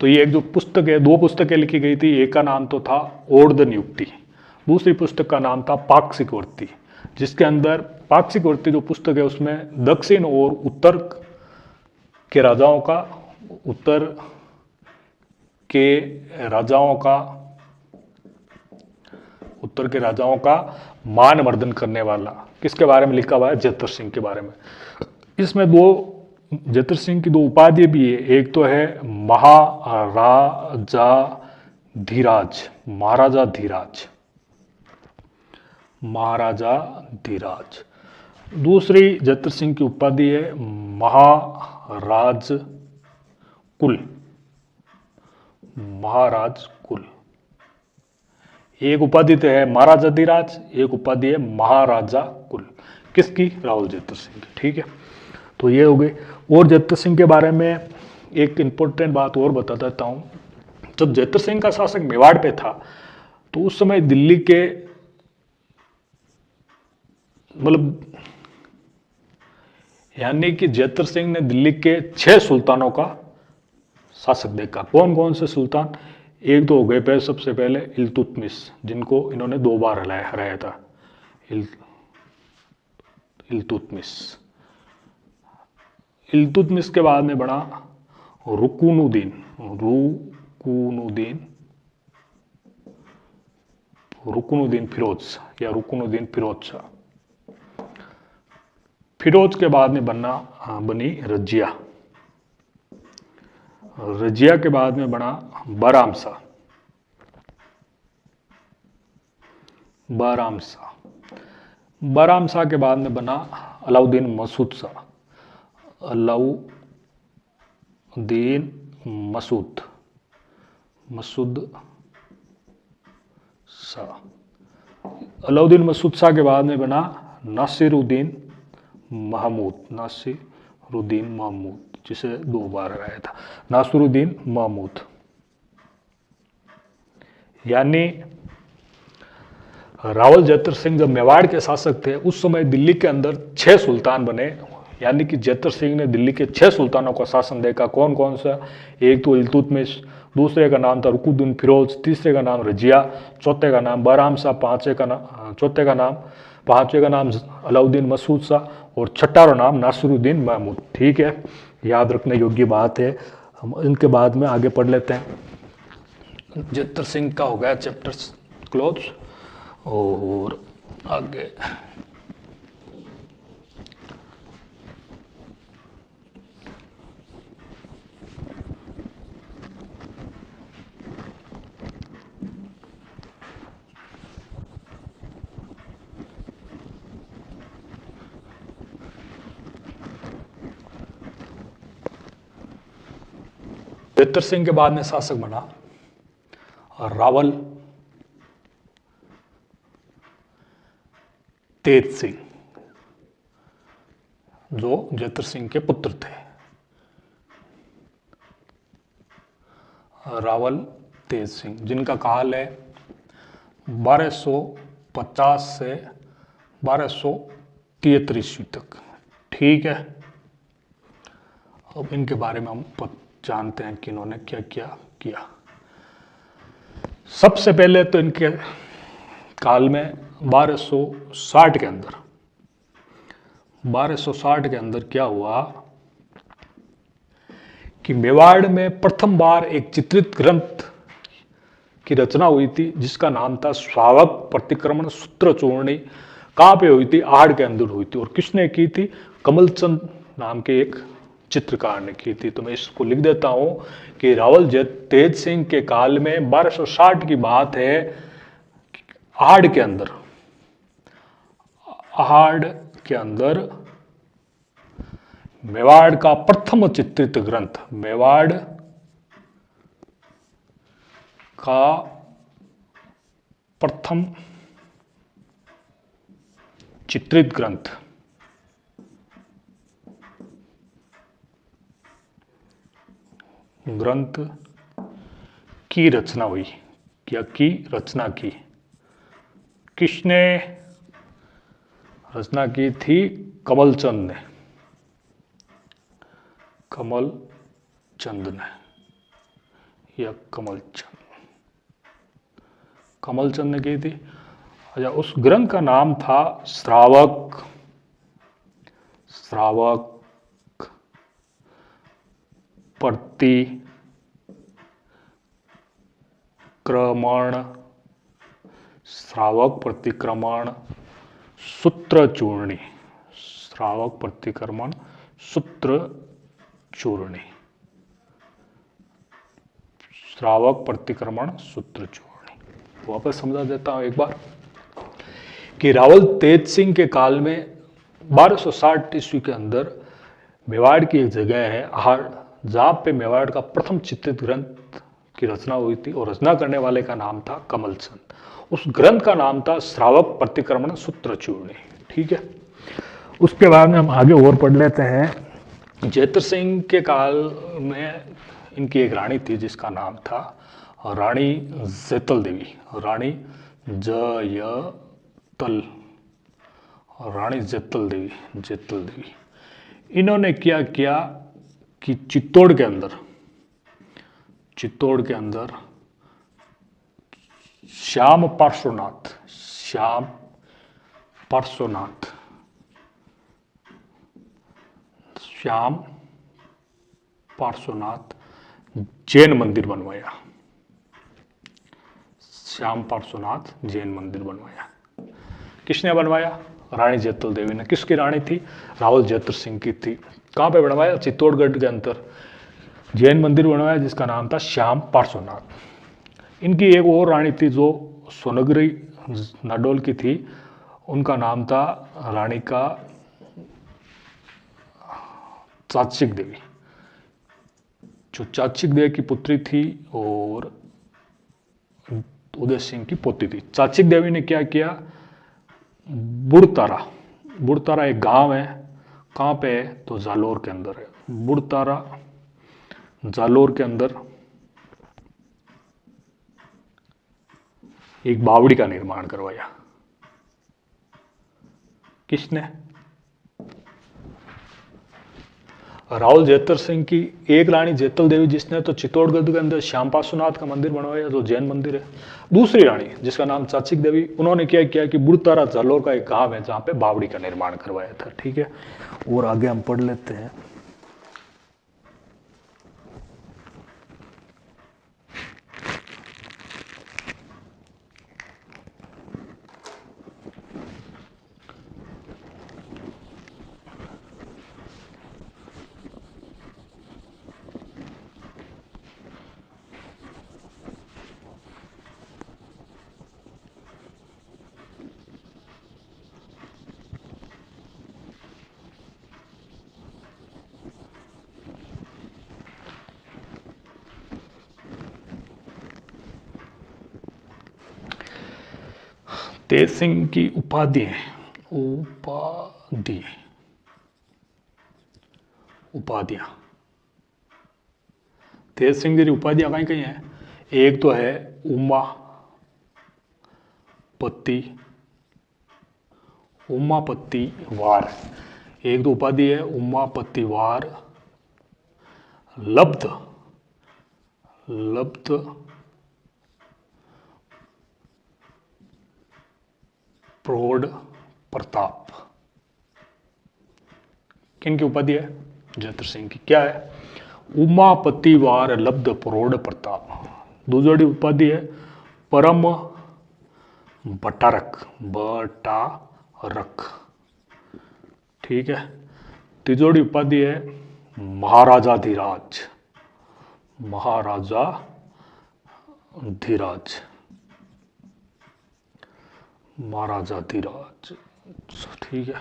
तो ये एक जो पुस्तक है, दो पुस्तकें लिखी गई थी। एक का नाम तो था ओध नियुक्ति, दूसरी पुस्तक का नाम था पाक्षिक वर्ती, जिसके अंदर पाक्षिक वर्ती जो पुस्तक है उसमें दक्षिण और उत्तर के राजाओं का मान मर्दन करने वाला किसके बारे में लिखा हुआ है? जेतर सिंह के बारे में। इसमें जेतर सिंह की दो उपाधि भी है। एक तो है महाराजा धीराज। दूसरी जेतर सिंह की उपाधि है महाराज कुल। एक उपाधि तो है महाराजा धीराज, एक उपाधि है महाराजा कुल। किसकी? रावल जेतर सिंह की। ठीक है, तो ये हो गई। और जेतर सिंह के बारे में एक इंपॉर्टेंट बात और बता देता हूँ। जब जेतर सिंह का शासक मेवाड़ पे था, तो उस समय दिल्ली के यानी कि जेतर सिंह ने दिल्ली के 6 सुल्तानों का शासक देखा। कौन कौन से सुल्तान? एक तो हो गए पहले, सबसे पहले इल्तुतमिश, जिनको इन्होंने 2 बार हराया था। इल्तुतमिश के बाद में बना रुकुनुद्दीन फिरोज या रुकुनुद्दीन फिरोज शाह। फिरोज के बाद में बनी रजिया के बाद में बना बहराम शाह के बाद में बना अलाउद्दीन मसूद शाह। अलाउद्दीन मसूद शाह के बाद में बना नासिरुद्दीन महमूद, जिसे 2 बार हराया था, नासिरुद्दीन महमूद। यानी रावल जेतर सिंह जब मेवाड़ के शासक थे, उस समय दिल्ली के अंदर 6 सुल्तान बने। यानी कि जेतर सिंह ने दिल्ली के 6 सुल्तानों का शासन देखा। कौन कौन सा? एक तो इल्तुतमिश, दूसरे का नाम था रुकुनुद्दीन फिरोज, तीसरे का नाम रजिया, चौथे का नाम बहराम शाह, पांचवे का नाम अलाउद्दीन मसूद शाह और छठा नाम नासिरुद्दीन महमूद। ठीक है, याद रखने योग्य बात है। हम इनके बाद में आगे पढ़ लेते हैं। जेतर सिंह का हो गया चैप्टर क्लोज और आगे जेतर सिंह के बाद में शासक बना रावल तेज सिंह, जो जेतर सिंह के पुत्र थे। रावल तेज सिंह, जिनका काल है 1250 से 1233 ईस्वी तक। ठीक है, अब इनके बारे में हम जानते हैं कि इन्होंने क्या क्या किया। सबसे पहले तो इनके काल में 1260 के अंदर क्या हुआ कि मेवाड़ में प्रथम बार एक चित्रित ग्रंथ की रचना हुई थी जिसका नाम था श्रावक प्रतिक्रमण सूत्र चूर्णी। कहाँ पे हुई थी? आहड़ के अंदर हुई थी। और किसने की थी? कमलचंद नाम के एक चित्रकार ने की थी। तो मैं इसको लिख देता हूं कि रावल तेज सिंह के काल में 1260 की बात है। आहड़ के अंदर मेवाड़ का प्रथम चित्रित ग्रंथ, मेवाड़ का प्रथम चित्रित ग्रंथ की रचना हुई। क्या की रचना की? किसने रचना की थी? कमलचंद ने। कमलचंद ने की थी। अच्छा, उस ग्रंथ का नाम था श्रावक प्रतिक्रमण सूत्र चूर्णी। वापस समझा देता हूं एक बार कि रावल तेज सिंह के काल में 1260 ईस्वी के अंदर मेवाड़ की एक जगह है आहड़, जहां पे मेवाड़ का प्रथम चित्रित ग्रंथ की रचना हुई थी और रचना करने वाले का नाम था कमलचंद। उस ग्रंथ का नाम था श्रावक प्रतिक्रमण सूत्र चूर्णी। ठीक है, उसके बाद में हम आगे और पढ़ लेते हैं। जयत्र सिंह के काल में इनकी एक रानी थी जिसका नाम था रानी जैतल देवी। रानी जैतल देवी। इन्होंने क्या किया कि चित्तौड़ के अंदर श्याम पार्श्वनाथ जैन मंदिर बनवाया। किसने बनवाया? रानी जैतल देवी ने। किसकी रानी थी? रावल जयत्र सिंह की थी। कहाँ पे बनवाया? चित्तौड़गढ़ के अंदर जैन मंदिर बनवाया जिसका नाम था श्याम पार्श्वनाथ। इनकी एक और रानी थी जो सोनगिरी नाडोल की थी, उनका नाम था रानी का चाचिक देवी, जो चाचिक देवी की पुत्री थी और उदय सिंह की पोती थी। चाचिक देवी ने क्या किया? बुड़तारा एक गांव है। कहाँ पे है? तो जालोर के अंदर है। बुड़तारा जालोर के अंदर एक बावड़ी का निर्माण करवाया। किसने? रावल जयत्र सिंह की एक रानी जैतल देवी, जिसने तो चित्तौड़गढ़ के अंदर श्याम पार्श्वनाथ का मंदिर बनवाया जो जैन मंदिर है। दूसरी रानी जिसका नाम चाचिक देवी, उन्होंने क्या किया कि बुड़तारा जालोर का एक गांव है जहां पे बावड़ी का निर्माण करवाया था। ठीक है, और आगे हम पढ़ लेते हैं। तेज सिंह की उपाधियां तेज सिंह की उपाधियां कहीं कहीं हैं। एक तो है उमापति वार, एक तो उपाधि है उमापति वार लब्ध प्रौढ़ प्रताप। किनकी उपाधि है? जयद्रथ सिंह की। क्या है? उमापति वार लब्ध प्रौढ़ प्रताप। दूसरी उपाधि है परम बटारक। ठीक है। तीसरी उपाधि है महाराजाधिराज। महाराजाधिराज। ठीक है।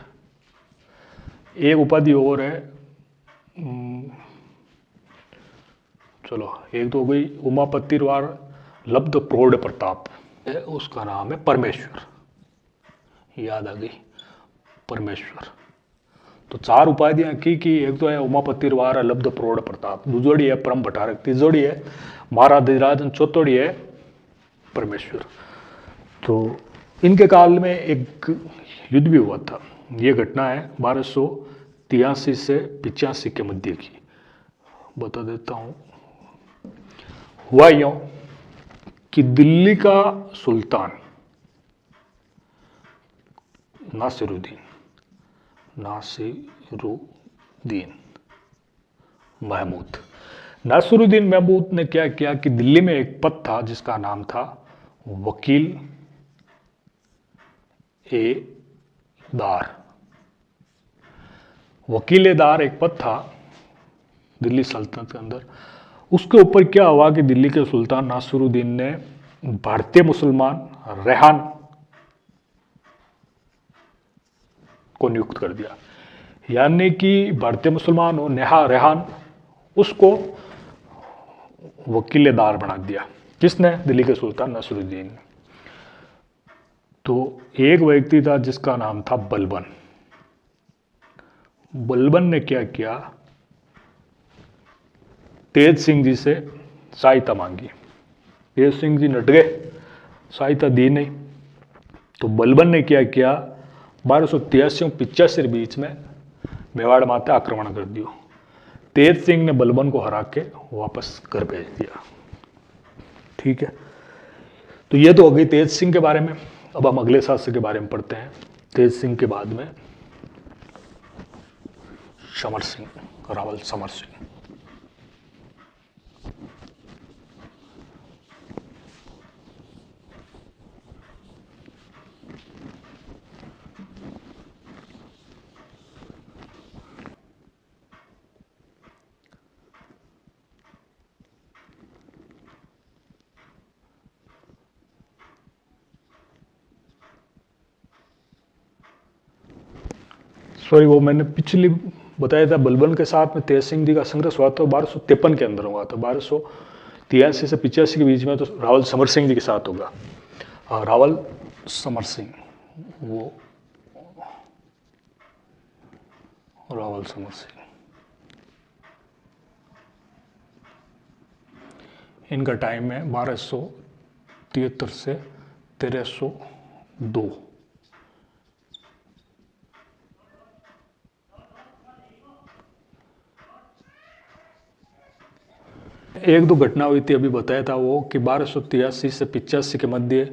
एक उपाधि और है, चलो एक तो हो गई उमापति वार लब्ध प्रौढ़ प्रताप, उसका नाम है परमेश्वर। याद आ गई, परमेश्वर। तो चार उपाधियां की एक तो है उमापति वार लब्ध प्रौढ़ प्रताप, दूसरी है परम भटारक, तीसरी है महाराधिराज, चौथी है परमेश्वर। तो इनके काल में एक युद्ध भी हुआ था। ये घटना है 1283 से 85 के मध्य की, बता देता हूँ। हुआ यूं कि दिल्ली का सुल्तान नासिरुद्दीन महमूद ने क्या किया कि दिल्ली में एक पद था जिसका नाम था वकील ए दार एक पद था दिल्ली सल्तनत के अंदर। उसके ऊपर क्या हुआ कि दिल्ली के सुल्तान नासिरुद्दीन ने भारतीय मुसलमान रेहान को नियुक्त कर दिया, यानी कि भारतीय मुसलमान हो रेहान, उसको वकीलेदार बना दिया। किसने? दिल्ली के सुल्तान नासिरुद्दीन ने। तो एक व्यक्ति था जिसका नाम था बलबन ने क्या किया, तेज सिंह जी से सहायता मांगी। तेज सिंह जी नट गए, सहायता दी नहीं। तो बलबन ने क्या किया, 1283 और 85 के बीच में मेवाड़ माते आक्रमण कर दियो। तेज सिंह ने बलबन को हरा के वापस घर भेज दिया। ठीक है। तो ये तो हो गई तेज सिंह के बारे में। अब हम अगले शासक के बारे में पढ़ते हैं। तेज सिंह के बाद में समर सिंह, रावल समर सिंह। सॉरी, वो मैंने पिछली बताया था, बलबन के साथ में तेज सिंह जी का संघर्ष हुआ था 1253 के अंदर हुआ था। 1283 से 85 के बीच में तो रावल समर सिंह जी के साथ होगा। रावल समर सिंह, वो रावल समर सिंह, इनका टाइम है 1273 से 1302। एक दो घटना हुई थी, अभी बताया था वो, कि 1283 से 85 के मध्य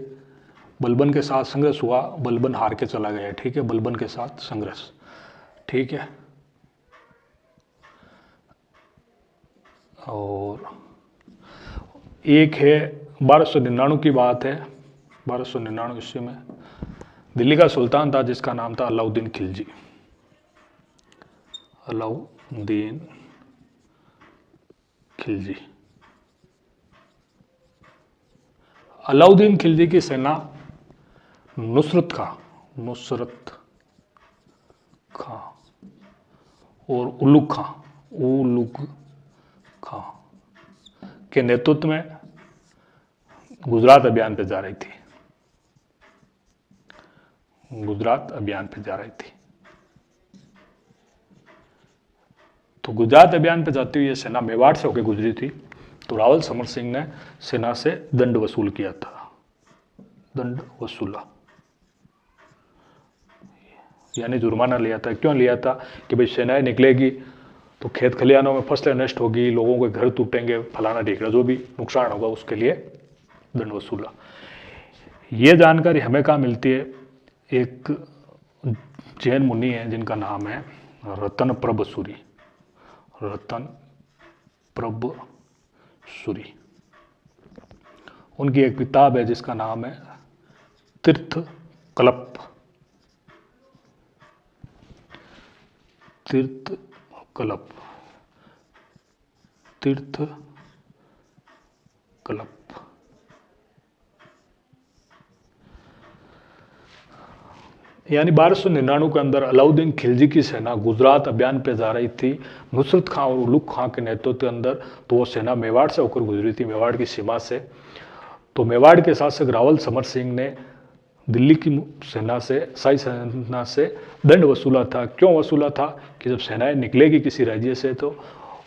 बलबन के साथ संघर्ष हुआ। बलबन हार के चला गया। ठीक है। बलबन के साथ संघर्ष। ठीक है। और एक है 1299 की बात है। 1299 ईस्वी में दिल्ली का सुल्तान था जिसका नाम था अलाउद्दीन खिलजी। अलाउद्दीन खिलजी। अलाउद्दीन खिलजी की सेना नुसरत खां और उलुग खां के नेतृत्व में गुजरात अभियान पे जा रही थी। तो गुजरात अभियान पे जाती हुई ये सेना मेवाड़ से होकर गुजरी थी। तो रावल समर सिंह ने सेना से दंड वसूल किया था। दंड वसूला। यानी जुर्माना लिया था। क्यों लिया था? कि भाई सेनाएं निकलेगी तो खेत खलिहानों में फसलें नष्ट होगी, लोगों के घर टूटेंगे, फलाना ढीकना, जो भी नुकसान होगा उसके लिए दंड वसूला। ये जानकारी हमें कहाँ मिलती है? एक जैन मुनि है जिनका नाम है रतन प्रभ सूरी। रतन प्रभ सूरी, उनकी एक किताब है जिसका नाम है तीर्थ कल्प। तीर्थ कल्प, तीर्थ कल्प। यानी 1299 के अंदर अलाउद्दीन खिलजी की सेना गुजरात अभियान पे जा रही थी नुसरत खां और उलुग खां के नेतृत्व के अंदर। तो वो सेना मेवाड़ से होकर गुजरी थी, मेवाड़ की सीमा से। तो मेवाड़ के शासक रावल समर सिंह ने दिल्ली की सेना से, शाही सेना से दंड वसूला था। क्यों वसूला था? कि जब सेनाएं निकलेगी किसी राज्य से तो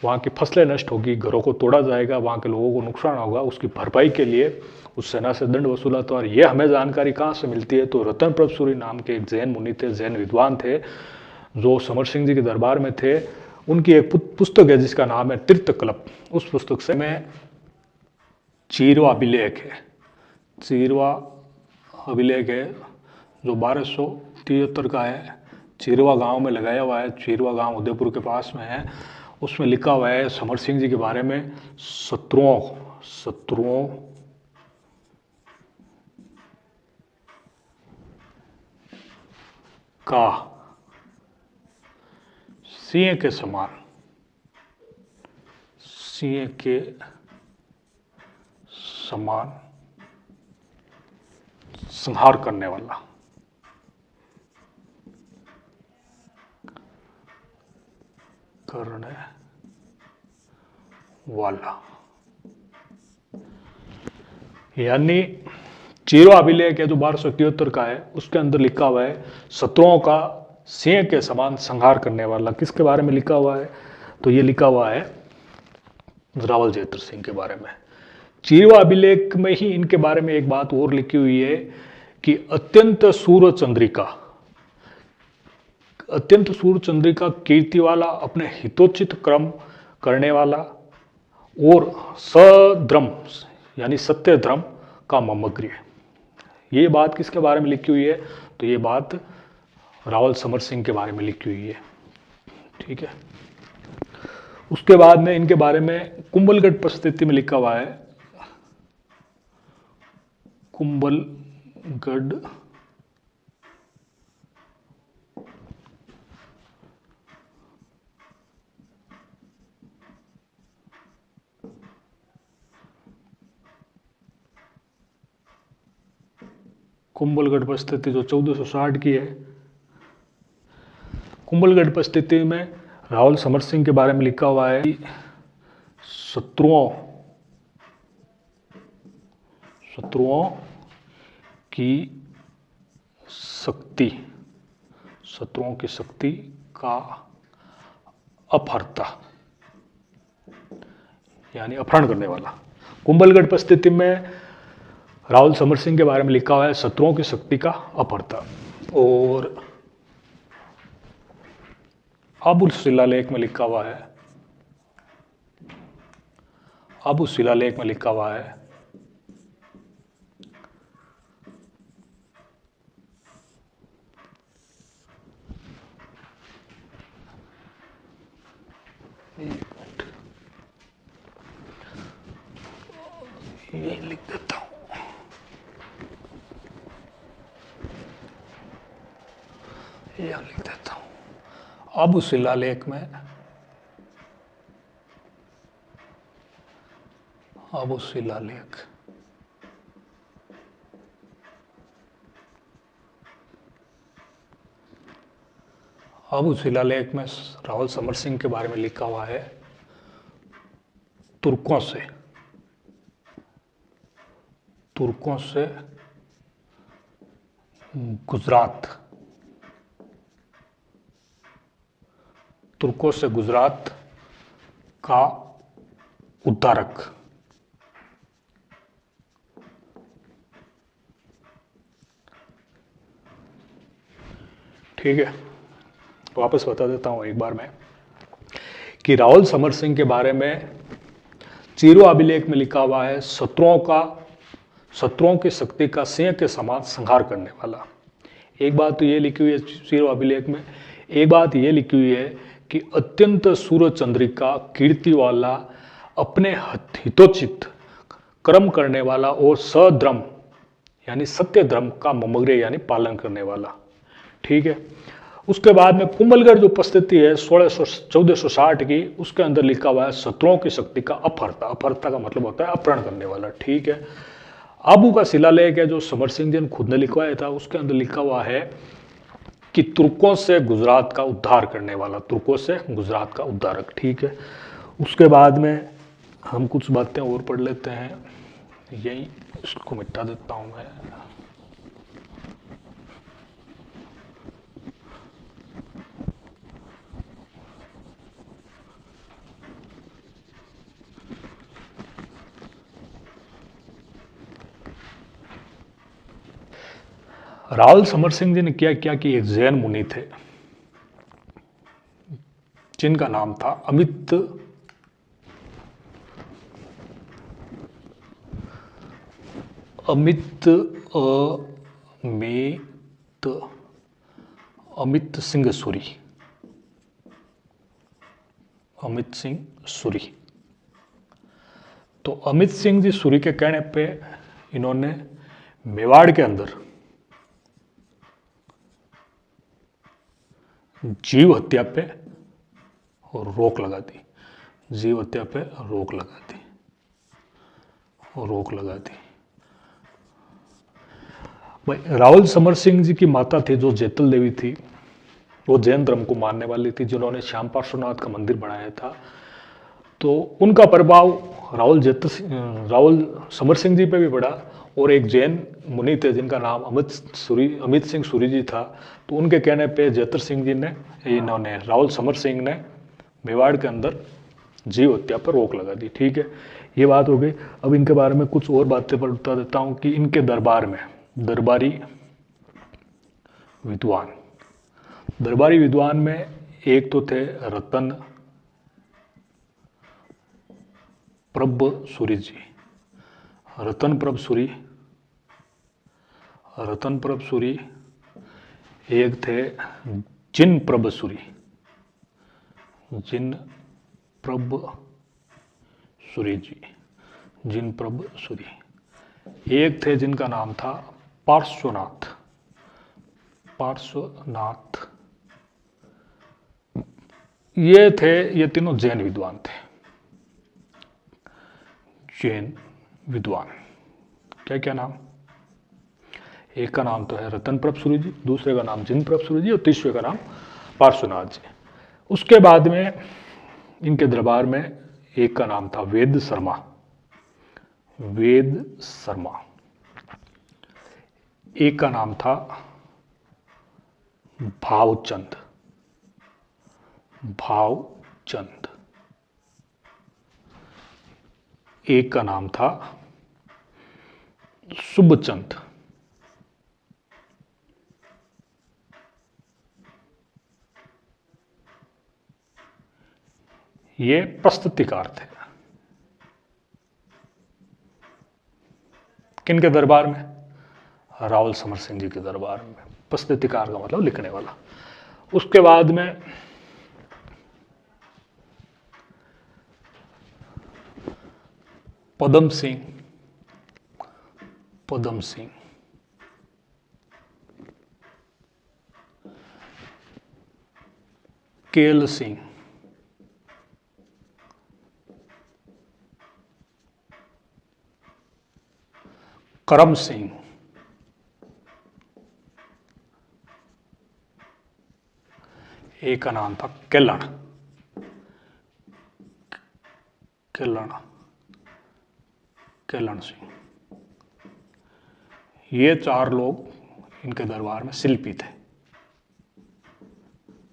वहाँ की फसलें नष्ट होगी, घरों को तोड़ा जाएगा, वहाँ के लोगों को नुकसान होगा, उसकी भरपाई के लिए उस सेना से दंड वसूला था। और ये हमें जानकारी कहाँ से मिलती है? तो रतन प्रभ सूरी नाम के एक जैन मुनि थे, जैन विद्वान थे, जो समर सिंह जी के दरबार में थे। उनकी एक पुस्तक है जिसका नाम है तीर्थ कल्प। उस पुस्तक से में चीरवा अभिलेख है, चीरवा अभिलेख है जो 1273 का है। चीरवा गांव में लगाया हुआ है, चीरवा गांव उदयपुर के पास में है। उसमें लिखा हुआ है समर सिंह जी के बारे में शत्रुओं का सिंह के समान, सिंह के समान संहार करने वाला, करने वाला। यानी चीरो अभिलेख है जो 1273 का है, उसके अंदर लिखा हुआ है शत्रुओं का सिंह के समान संहार करने वाला। किसके बारे में लिखा हुआ है? तो ये लिखा हुआ है रावल जयेंद्र सिंह के बारे में। चीरवा अभिलेख में ही इनके बारे में एक बात और लिखी हुई है कि अत्यंत सूर्य चंद्रिका, अत्यंत सूर्य चंद्रिका कीर्ति वाला, अपने हितोचित कर्म करने वाला और सद्रम यानी सत्य धर्म का ममग्री है। ये बात किसके बारे में लिखी हुई है? तो ये बात रावल समर सिंह के बारे में लिखी हुई है। ठीक है। उसके बाद में इनके बारे में कुंभलगढ़ परिस्थिति में लिखा हुआ है, कुंभलगढ़ कुंभलगढ़ परिस्थिति जो 1460 की है। कुंभलगढ़ परिस्थिति में रावल समर सिंह के बारे में लिखा हुआ है कि शत्रुओं की शक्ति, शत्रुओं की शक्ति का अपहर्ता, यानी अपहरण करने वाला। कुंभलगढ़ परिस्थिति में रावल समर सिंह के बारे में लिखा हुआ है शत्रुओं की शक्ति का अपहर्ता। और आबू शिलालेख में लिखा हुआ है, आबू शिलालेख में लिखा हुआ है ये लिख देता हूं, यह लिख देता हूं। आबू शिलालेख में, आबू शिलालेख आबू शिलालेख में रावल समर सिंह के बारे में लिखा हुआ है तुर्कों से गुजरात, तुर्कों से गुजरात का उद्धारक। ठीक है, वापस बता देता हूँ एक बार मैं कि राहुल समर सिंह के बारे में चीरो अभिलेख में लिखा हुआ है शत्रुओं की शक्ति का सिंह के समान संहार करने वाला। एक बात तो ये लिखी हुई है चीरो अभिलेख में, एक बात ये लिखी हुई है कि अत्यंत सूर्य चंद्रिका कीर्ति वाला, अपने हितोचित कर्म करने वाला और सधर्म यानी सत्य धर्म का ममग्रे यानी पालन करने वाला। ठीक है, उसके बाद में कुंभलगढ़ जो उपस्थिति है 1460 की, उसके अंदर लिखा हुआ है शत्रुओं की शक्ति का अपहर्ता। अपहर्ता का मतलब होता है अपहरण करने वाला। ठीक है, आबू का शिलालेख है जो समर सिंह जी ने खुद ने लिखवाया था, उसके अंदर लिखा हुआ है कि तुर्कों से गुजरात का उद्धार करने वाला, तुर्कों से गुजरात का उद्धारक। ठीक है, उसके बाद में हम कुछ बातें और पढ़ लेते हैं, यही इसको मिटा देता हूं मैं। राहुल समर सिंह जी ने क्या किया कि एक जैन मुनि थे जिनका नाम था अमित सिंह सूरी, अमित सिंह सूरी। तो अमित सिंह जी सूरी के कहने पे इन्होंने मेवाड़ के अंदर जीव हत्या पे रोक लगा दी, जीव हत्या पे रोक लगा दी, रोक लगा दी। भाई राहुल समर सिंह जी की माता थी जो जेतल देवी थी, वो जैन धर्म को मानने वाली थी, जिन्होंने श्याम पार्श्वनाथ का मंदिर बनाया था। तो उनका प्रभाव राहुल समर सिंह जी पे भी पड़ा। और एक जैन मुनि थे जिनका नाम अमित सिंह सूरी जी था, तो उनके कहने पे जेतर सिंह जी ने, इन्होंने राहुल समर सिंह ने मेवाड़ के अंदर जीव हत्या पर रोक लगा दी। ठीक है, ये बात हो गई। अब इनके बारे में कुछ और बातें बता देता हूँ कि इनके दरबार में दरबारी विद्वान में एक तो थे रतन प्रभ सूरी जी, रतन प्रभ सूरी। एक थे जिन प्रभ सूरी, जिन प्रभ सूरी जी, जिन प्रभ सूरी। एक थे जिनका नाम था पार्श्वनाथ। ये तीनों जैन विद्वान थे, जैन विद्वान। क्या क्या नाम? एक का नाम तो है रतन प्रभ सूरी जी, दूसरे का नाम जिन प्रभ सूरी जी और तीसरे का नाम पार्श्वनाथ जी। उसके बाद में इनके दरबार में एक का नाम था वेद शर्मा। एक का नाम था भावचंद। एक का नाम था शुभचंद। ये प्रस्तुतिकार थे। किनके दरबार में? राहुल समर सिंह जी के दरबार में। प्रस्तुतिकार का मतलब लिखने वाला। उसके बाद में पदम सिंह, केल सिंह, करम सिंह, एक का नाम था केलन सिंह। ये चार लोग इनके दरबार में शिल्पी थे।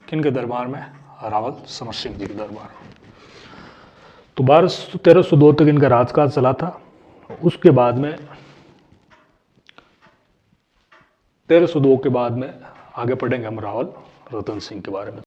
किनके दरबार में? रावल समर सिंह जी के दरबार में। तो 1302 तक इनका राजकाज चला था। उसके बाद में 1302 के बाद में आगे पढ़ेंगे हम रावल रतन सिंह के बारे में।